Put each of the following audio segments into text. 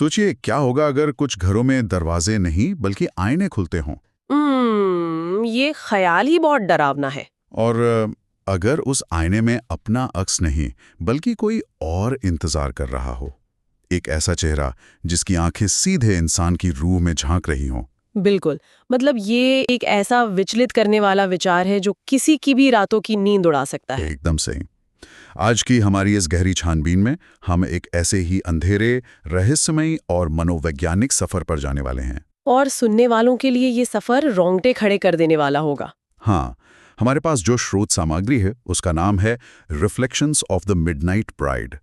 सोचिए क्या होगा अगर कुछ घरों में दरवाजे नहीं बल्कि आईने खुलते हों। ये ख्याल ही बहुत डरावना है। और अगर उस आईने में अपना अक्स नहीं बल्कि कोई और इंतजार कर रहा हो, एक ऐसा चेहरा जिसकी आंखें सीधे इंसान की रूह में झांक रही हों। बिल्कुल। मतलब ये एक ऐसा विचलित करने वाला विचार है जो किसी की भी रातों की नींद उड़ा सकता है। एकदम सही। आज की हमारी इस गहरी छानबीन में हम एक ऐसे ही अंधेरे, रहस्यमयी और मनोवैज्ञानिक सफर पर जाने वाले हैं। और सुनने वालों के लिए ये सफर रोंगटे खड़े कर देने वाला होगा। हाँ, हमारे पास जो स्रोत सामग्री है उसका नाम है reflections of the midnight bride.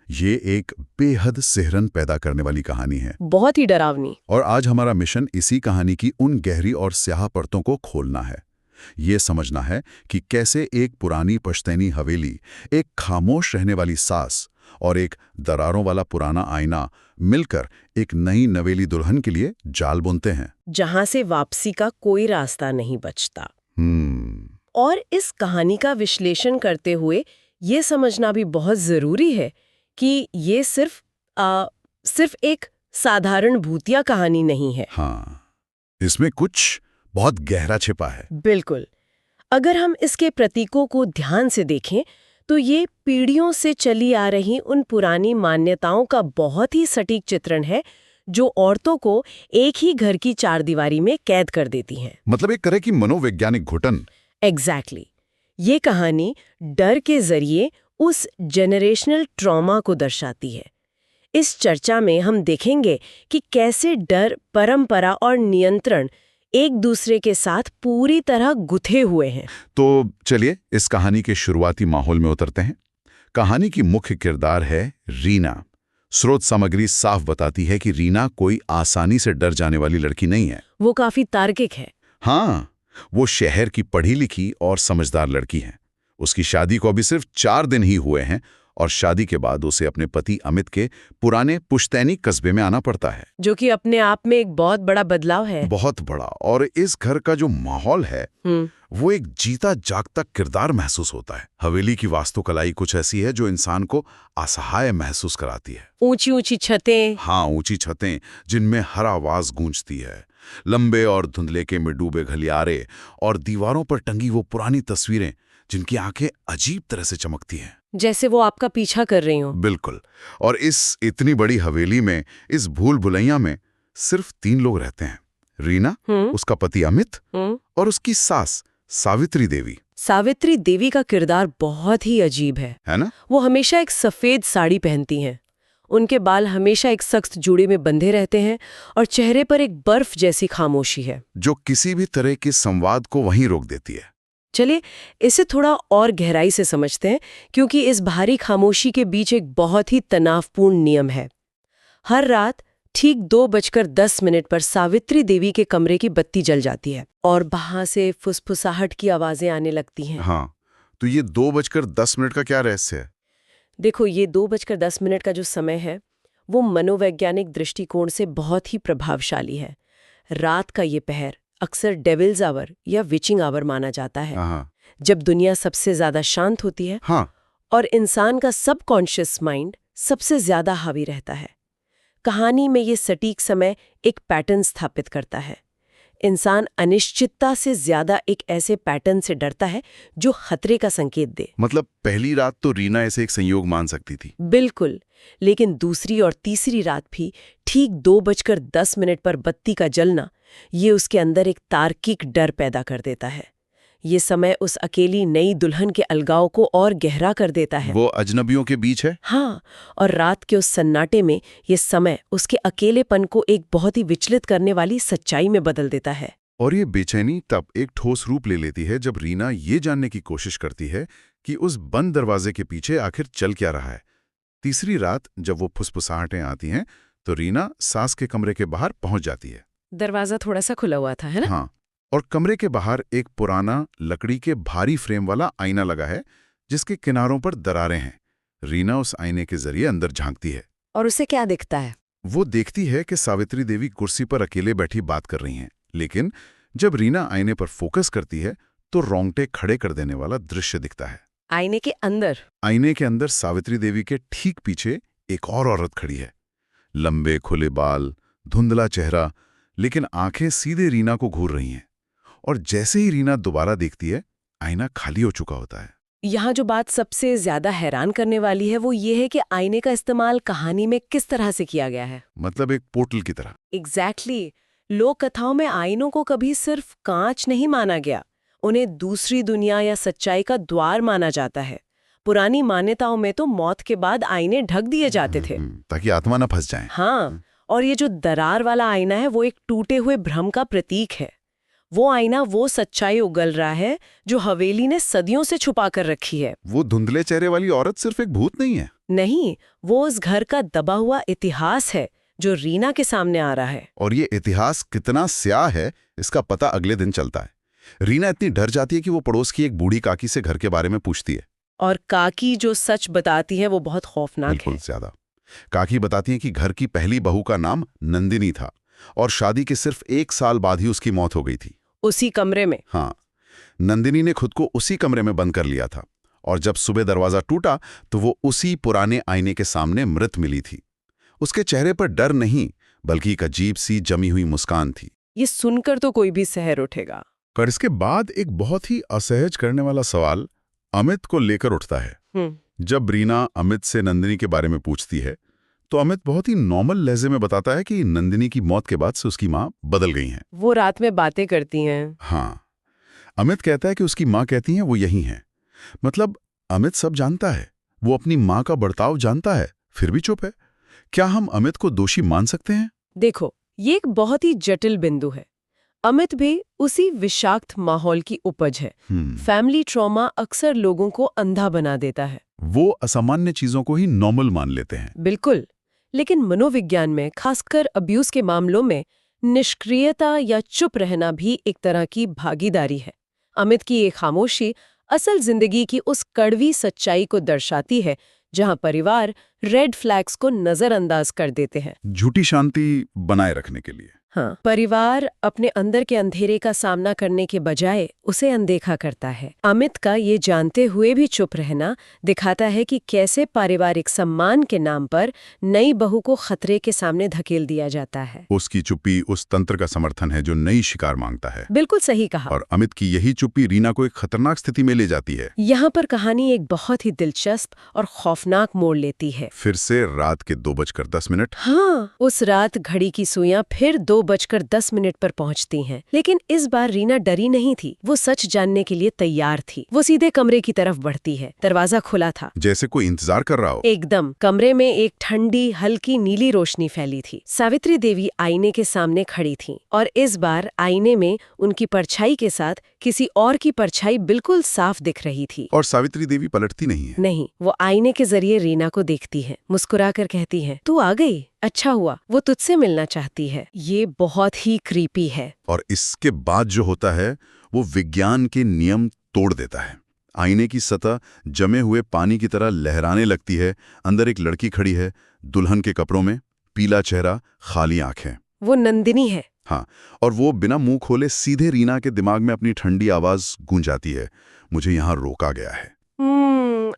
ये एक बेहद सिहरन पैदा करने वाली कहानी है। बहुत ही डरावनी। और आज हमारा मिशन इसी कहानी की उन गहरी और स्याह परतों को खोलना है। ये समझना है कि कैसे एक पुरानी पश्तैनी हवेली, एक खामोश रहने वाली सास और एक दरारों वाला पुराना आईना मिलकर एक नई नवेली दुल्हन के लिए जाल बुनते हैं, जहां से वापसी का कोई रास्ता नहीं बचता। हम्म और इस कहानी का विश्लेषण करते हुए ये समझना भी बहुत जरूरी है कि ये सिर्फ एक साधारण भूतिया कहानी नहीं है। हाँ, इसमें कुछ बहुत गहरा छिपा है। बिल्कुल। अगर हम इसके प्रतीकों को ध्यान से देखें तो ये पीढ़ियों से चली आ रही उन पुरानी मान्यताओं का बहुत ही सटीक चित्रण है जो औरतों को एक ही घर की चारदीवारी में कैद कर देती हैं। मतलब एक तरह की मनोवैज्ञानिक घुटन। एग्जैक्टली। ये कहानी डर के जरिए उस जेनरेशनल ट्रॉमा को दर्शाती है। इस चर्चा में हम देखेंगे कि कैसे डर, परंपरा और नियंत्रण एक दूसरे के साथ पूरी तरह गुथे हुए हैं। तो चलिए इस कहानी के शुरुआती माहौल में उतरते हैं। कहानी की मुख्य किरदार है रीना। स्रोत सामग्री साफ बताती है कि रीना कोई आसानी से डर जाने वाली लड़की नहीं है। वो काफी तार्किक है। हाँ, वो शहर की पढ़ी लिखी और समझदार लड़की है। उसकी शादी को अभी सिर्फ 4 दिन ही हुए हैं और शादी के बाद उसे अपने पति अमित के पुराने पुश्तैनी कस्बे में आना पड़ता है, जो कि अपने आप में एक बहुत बड़ा बदलाव है। बहुत बड़ा। और इस घर का जो माहौल है वो एक जीता जागता किरदार महसूस होता है। हवेली की वास्तुकलाई कुछ ऐसी है जो इंसान को असहाय महसूस कराती है। ऊंची ऊंची छतें। हाँ, ऊंची छतें जिनमें हर आवाज गूंजती है, लंबे और धुंधलेके में डूबे गलियारे और दीवारों पर टंगी वो पुरानी तस्वीरें जिनकी आंखें अजीब तरह से चमकती हैं, जैसे वो आपका पीछा कर रही हो। बिल्कुल। और इस इतनी बड़ी हवेली में, इस भूल भुलैया में सिर्फ 3 लोग रहते हैं, रीना, उसका पति अमित और उसकी सास सावित्री देवी। सावित्री देवी का किरदार बहुत ही अजीब है ना? वो हमेशा एक सफेद साड़ी पहनती हैं। उनके बाल हमेशा एक सख्त जूड़े में बंधे रहते हैं और चेहरे पर एक बर्फ जैसी खामोशी है जो किसी भी तरह के संवाद को वहीं रोक देती है। चलिए इसे थोड़ा और गहराई से समझते हैं, क्योंकि इस भारी खामोशी के बीच एक बहुत ही तनावपूर्ण नियम है। हर रात ठीक 2:10 पर सावित्री देवी के कमरे की बत्ती जल जाती है और वहां से फुसफुसाहट की आवाजें आने लगती हैं। हाँ, तो ये 2:10 का क्या रहस्य है? देखो, ये 2:10 का जो समय है वो मनोवैज्ञानिक दृष्टिकोण से बहुत ही प्रभावशाली है। रात का ये पहर अक्सर डेविल्स आवर या विचिंग आवर माना जाता है, हाँ, जब दुनिया सबसे ज्यादा शांत होती है हाँ, और इंसान का सबकॉन्शियस माइंड सबसे ज्यादा हावी रहता है। कहानी में ये सटीक समय एक पैटर्न स्थापित करता है। इंसान अनिश्चितता से ज्यादा एक ऐसे पैटर्न से डरता है जो खतरे का संकेत दे। मतलब पहली रात तो रीना ऐसे एक संयोग मान सकती थी। बिल्कुल। लेकिन दूसरी और तीसरी रात भी ठीक 2:10 पर बत्ती का जलना ये उसके अंदर एक तार्किक डर पैदा कर देता है। ये समय उस अकेली नई दुल्हन के अलगाव को और गहरा कर देता है। वो अजनबियों के बीच है। हाँ, और रात के उस सन्नाटे में ये समय उसके अकेलेपन को एक बहुत ही विचलित करने वाली सच्चाई में बदल देता है। और ये बेचैनी तब एक ठोस रूप ले लेती है जब रीना ये जानने की कोशिश करती है कि उस बंद दरवाजे के पीछे आखिर चल क्या रहा है। तीसरी रात जब वो फुसफुसाहटें आती हैं तो रीना सास के कमरे के बाहर पहुंच जाती है। दरवाजा थोड़ा सा खुला हुआ था, है ना? हाँ, और कमरे के बाहर एक पुराना लकड़ी के भारी फ्रेम वाला आईना लगा है जिसके किनारों पर दरारें हैं। रीना उस आईने के जरिए अंदर झांकती है और उसे क्या दिखता है? वो देखती है कि सावित्री देवी कुर्सी पर अकेले बैठी बात कर रही हैं, लेकिन जब रीना आईने पर फोकस करती है तो रोंगटे खड़े कर देने वाला दृश्य दिखता है। आईने के अंदर सावित्री देवी के ठीक पीछे एक और औरत खड़ी है, लंबे खुले बाल, धुंधला चेहरा, लेकिन आंखें सीधे रीना को घूर रही हैं। और जैसे ही रीना दोबारा देखती है, आईना खाली हो चुका होता है। यहाँ जो बात सबसे ज्यादा हैरान करने वाली है वो ये है कि आईने का इस्तेमाल कहानी में किस तरह से किया गया है। मतलब एक पोर्टल की तरह। एग्जैक्टली। लोक कथाओं में आईनों को कभी सिर्फ कांच नहीं माना गया, उन्हें दूसरी दुनिया या सच्चाई का द्वार माना जाता है। पुरानी मान्यताओं में तो मौत के बाद आईने ढक दिए जाते थे, ताकि आत्मा न फंस जाए। हाँ, और ये जो दरार वाला आईना है वो एक टूटे हुए भ्रम का प्रतीक है। वो आईना वो सच्चाई उगल रहा है जो हवेली ने सदियों से छुपा कर रखी है। वो धुंधले चेहरे वाली औरत सिर्फ एक भूत नहीं है। नहीं, वो उस घर का दबा हुआ इतिहास है जो रीना के सामने आ रहा है। और ये इतिहास कितना स्याह है, इसका पता अगले दिन चलता है। रीना इतनी डर जाती है कि वो पड़ोस की एक बूढ़ी काकी से घर के बारे में पूछती है। और काकी जो सच बताती है वो बहुत खौफनाक है। बिल्कुल ज्यादा। काकी बताती है कि घर की पहली बहू का नाम नंदिनी था और शादी के सिर्फ 1 साल बाद ही उसकी मौत हो गई थी। उसी कमरे में? हाँ, नंदिनी ने खुद को उसी कमरे में बंद कर लिया था और जब सुबह दरवाजा टूटा तो वो उसी पुराने आईने के सामने मृत मिली थी। उसके चेहरे पर डर नहीं, बल्कि एक अजीब सी जमी हुई मुस्कान थी। ये सुनकर तो कोई भी सहर उठेगा। पर इसके बाद एक बहुत ही असहज करने वाला सवाल अमित को लेकर उठता है। जब रीना अमित से नंदिनी के बारे में पूछती है तो अमित बहुत ही नॉर्मल लहजे में बताता है कि नंदिनी की मौत के बाद से उसकी माँ बदल गई हैं। वो रात में बातें करती हैं। हाँ, अमित कहता है कि उसकी माँ कहती हैं वो यही हैं। मतलब अमित सब जानता है, वो अपनी माँ का बर्ताव जानता है, फिर भी चुप है। क्या हम अमित को दोषी मान सकते हैं? देखो, ये एक बहुत ही जटिल बिंदु है। अमित भी उसी विषाक्त माहौल की उपज है। फैमिली ट्रॉमा अक्सर लोगों को अंधा बना देता है। वो असामान्य चीजों को ही नॉर्मल मान लेते हैं। बिल्कुल, लेकिन मनोविज्ञान में, खासकर अब्यूज के मामलों में, निष्क्रियता या चुप रहना भी एक तरह की भागीदारी है। अमित की ये खामोशी असल जिंदगी की उस कड़वी सच्चाई को दर्शाती है जहां परिवार रेड फ्लैग्स को नजरअंदाज कर देते हैं, झूठी शांति बनाए रखने के लिए। हाँ, परिवार अपने अंदर के अंधेरे का सामना करने के बजाय उसे अनदेखा करता है। अमित का ये जानते हुए भी चुप रहना दिखाता है कि कैसे पारिवारिक सम्मान के नाम पर नई बहू को खतरे के सामने धकेल दिया जाता है। उसकी चुप्पी उस तंत्र का समर्थन है जो नई शिकार मांगता है। बिल्कुल सही कहा। और अमित की यही चुप्पी रीना को एक खतरनाक स्थिति में ले जाती है। यहाँ पर कहानी एक बहुत ही दिलचस्प और खौफनाक मोड़ लेती है। फिर से रात के 2:10। हाँ, उस रात घड़ी की सुइयां फिर 2:10 पर पहुंचती हैं। लेकिन इस बार रीना डरी नहीं थी, वो सच जानने के लिए तैयार थी। वो सीधे कमरे की तरफ बढ़ती है। दरवाजा खुला था, जैसे कोई इंतजार कर रहा हो। एकदम। कमरे में एक ठंडी हल्की नीली रोशनी फैली थी। सावित्री देवी आईने के सामने खड़ी थीं और इस बार आईने में उनकी परछाई के साथ किसी और की परछाई बिल्कुल साफ दिख रही थी। और सावित्री देवी पलटती नहीं है। नहीं, वो आईने के जरिए रीना को देखती है, मुस्कुराकर कहती है, तू आ गई, अच्छा हुआ, वो तुझसे मिलना चाहती है। ये बहुत ही क्रीपी है। और इसके बाद जो होता है वो विज्ञान के नियम तोड़ देता है। आईने की सतह जमे हुए पानी की तरह लहराने लगती है। अंदर एक लड़की खड़ी है, दुल्हन के कपड़ों में, पीला चेहरा, खाली आंखें। वो नंदिनी है। हाँ, और वो बिना मुंह खोले सीधे रीना के दिमाग में अपनी ठंडी आवाज गूंजाती है, मुझे यहाँ रोका गया है।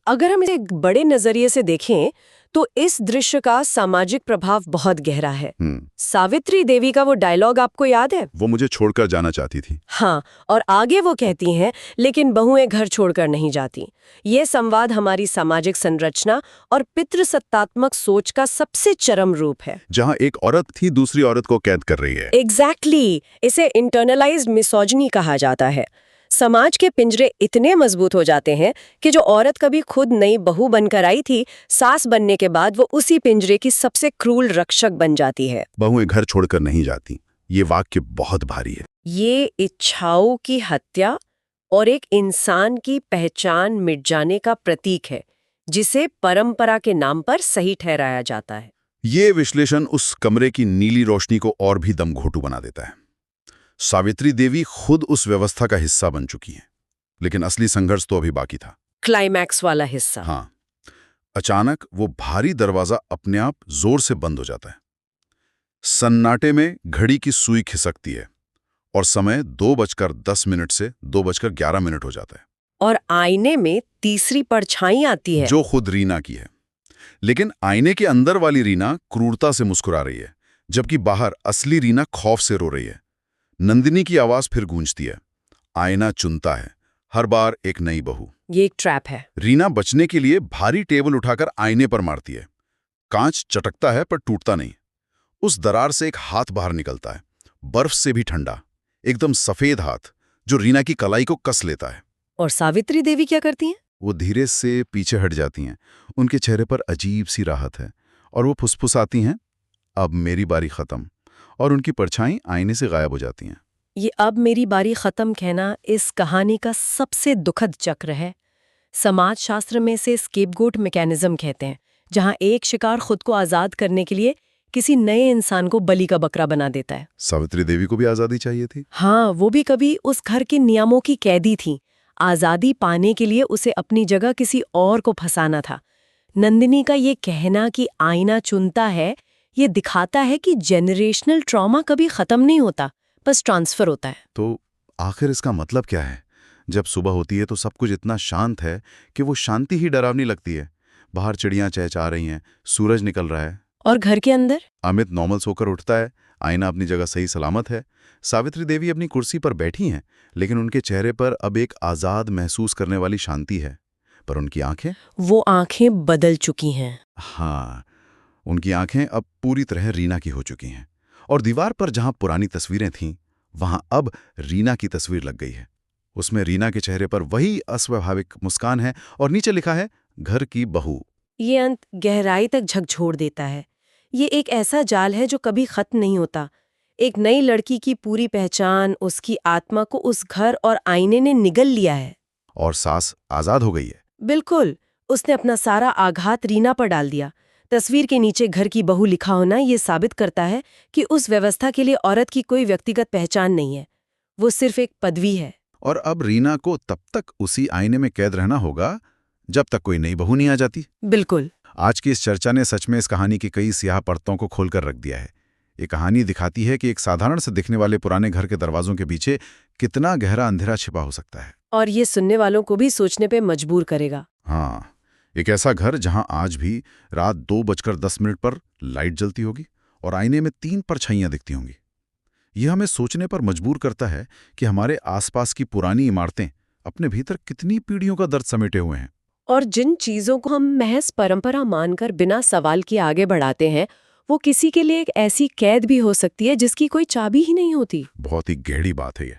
अगर हम इसे एक बड़े नजरिए से देखें तो इस दृश्य का सामाजिक प्रभाव बहुत गहरा है। सावित्री देवी का वो डायलॉग आपको याद है? वो मुझे छोड़कर जाना चाहती थी। हाँ, और आगे वो कहती हैं, लेकिन बहुएं घर छोड़कर नहीं जाती। ये संवाद हमारी सामाजिक संरचना और पितृसत्तात्मक सोच का सबसे चरम रूप है। जहाँ एक औरत थी दूसरी औरत को कैद कर रही है। एग्जैक्टली। इसे इंटरनलाइज्ड मिसोजिनी कहा जाता है। समाज के पिंजरे इतने मजबूत हो जाते हैं कि जो औरत कभी खुद नई बहू बनकर आई थी, सास बनने के बाद वो उसी पिंजरे की सबसे क्रूर रक्षक बन जाती है। बहुएं घर छोड़कर नहीं जाती, ये वाक्य बहुत भारी है। ये इच्छाओं की हत्या और एक इंसान की पहचान मिट जाने का प्रतीक है, जिसे परंपरा के नाम पर सही ठहराया जाता है। ये विश्लेषण उस कमरे की नीली रोशनी को और भी दमघोटू बना देता है। सावित्री देवी खुद उस व्यवस्था का हिस्सा बन चुकी हैं, लेकिन असली संघर्ष तो अभी बाकी था। क्लाइमैक्स वाला हिस्सा। हाँ, अचानक वो भारी दरवाजा अपने आप जोर से बंद हो जाता है। सन्नाटे में घड़ी की सुई खिसकती है और समय 2:10 से 2:11 हो जाता है। और आईने में तीसरी परछाई आती है, जो खुद रीना की है। लेकिन आईने के अंदर वाली रीना क्रूरता से मुस्कुरा रही है, जबकि बाहर असली रीना खौफ से रो रही है। नंदिनी की आवाज फिर गूंजती है, आईना चुनता है, हर बार एक नई बहू। ये एक ट्रैप है। रीना बचने के लिए भारी टेबल उठाकर आईने पर मारती है। कांच चटकता है पर टूटता नहीं। उस दरार से एक हाथ बाहर निकलता है, बर्फ से भी ठंडा, एकदम सफेद हाथ, जो रीना की कलाई को कस लेता है। और सावित्री देवी क्या करती हैं? वो धीरे से पीछे हट जाती हैं। उनके चेहरे पर अजीब सी राहत है और वो फुसफुसाती हैं, अब मेरी बारी खत्म, और उनकी परछाई आईने से गायब हो जाती हैं। ये अब मेरी बारी खत्म कहना इस कहानी का सबसे दुखद चक्र है। समाजशास्त्र में इसे स्केपगोट मैकेनिज्म कहते हैं, जहां एक शिकार खुद को आजाद करने के लिए किसी नए इंसान को बलि का बकरा बना देता है। सावित्री देवी को भी आजादी चाहिए थी। हाँ, वो भी कभी उस घर के नियमों की कैदी थी। आजादी पाने के लिए उसे अपनी जगह किसी और को फंसाना था। नंदिनी का ये कहना कि आईना चुनता है, ये दिखाता है कि जेनरेशनल ट्रॉमा कभी खत्म नहीं होता, बस ट्रांसफर होता है। तो आखिर इसका मतलब क्या है? जब सुबह होती है तो सब कुछ इतना शांत है कि वो शांति ही डरावनी लगती है। बाहर चिड़ियां चहचहा रही हैं, सूरज निकल रहा है। और घर के अंदर अमित नॉर्मल सोकर उठता है, आईना अपनी जगह सही सलामत है। सावित्री देवी अपनी कुर्सी पर बैठी हैं, लेकिन उनके चेहरे पर अब एक आज़ाद महसूस करने वाली शांति है। पर उनकी आंखें? वो आंखें बदल चुकी हैं। हाँ, उनकी आंखें अब पूरी तरह रीना की हो चुकी हैं। और दीवार पर जहां पुरानी तस्वीरें थीं, वहां अब रीना की तस्वीर लग गई है। उसमें रीना के चेहरे पर वही अस्वाभाविक मुस्कान है और नीचे लिखा है, घर की बहू। ये अंत गहराई तक झकझोर देता है। ये एक ऐसा जाल है जो कभी खत्म नहीं होता। एक नई लड़की की पूरी पहचान, उसकी आत्मा को उस घर और आईने ने निगल लिया है। और सास आजाद हो गई है। बिल्कुल, उसने अपना सारा आघात रीना पर डाल दिया। तस्वीर के नीचे घर की बहू लिखा होना ये साबित करता है कि उस व्यवस्था के लिए औरत की कोई व्यक्तिगत पहचान नहीं है, वो सिर्फ एक पदवी है। और अब रीना को तब तक उसी आईने में कैद रहना होगा जब तक कोई नई बहू नहीं आ जाती। बिल्कुल। आज की इस चर्चा ने सच में इस कहानी की कई स्याह परतों को खोलकर रख दिया है। ये कहानी दिखाती है कि एक साधारण से दिखने वाले पुराने घर के दरवाजों के पीछे कितना गहरा अंधेरा छिपा हो सकता है। और ये सुनने वालों को भी सोचने पे मजबूर करेगा। हाँ, एक ऐसा घर जहां आज भी रात 2:10 पर लाइट जलती होगी और आईने में 3 परछाइयां दिखती होंगी। यह हमें सोचने पर मजबूर करता है कि हमारे आसपास की पुरानी इमारतें अपने भीतर कितनी पीढ़ियों का दर्द समेटे हुए हैं। और जिन चीजों को हम महज परंपरा मानकर बिना सवाल किए आगे बढ़ाते हैं, वो किसी के लिए एक ऐसी कैद भी हो सकती है जिसकी कोई चाबी ही नहीं होती। बहुत ही गहरी बात है ये।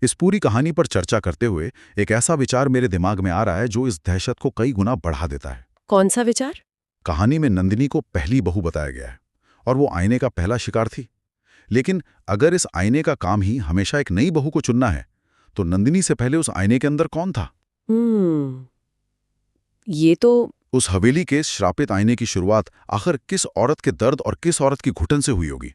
इस पूरी कहानी पर चर्चा करते हुए एक ऐसा विचार मेरे दिमाग में आ रहा है जो इस दहशत को कई गुना बढ़ा देता है। कौन सा विचार? कहानी में नंदिनी को पहली बहू बताया गया है और वो आईने का पहला शिकार थी। लेकिन अगर इस आईने का काम ही हमेशा एक नई बहू को चुनना है, तो नंदिनी से पहले उस आईने के अंदर कौन था? ये तो उस हवेली के श्रापित आईने की शुरुआत आखिर किस औरत के दर्द और किस औरत की घुटन से हुई होगी?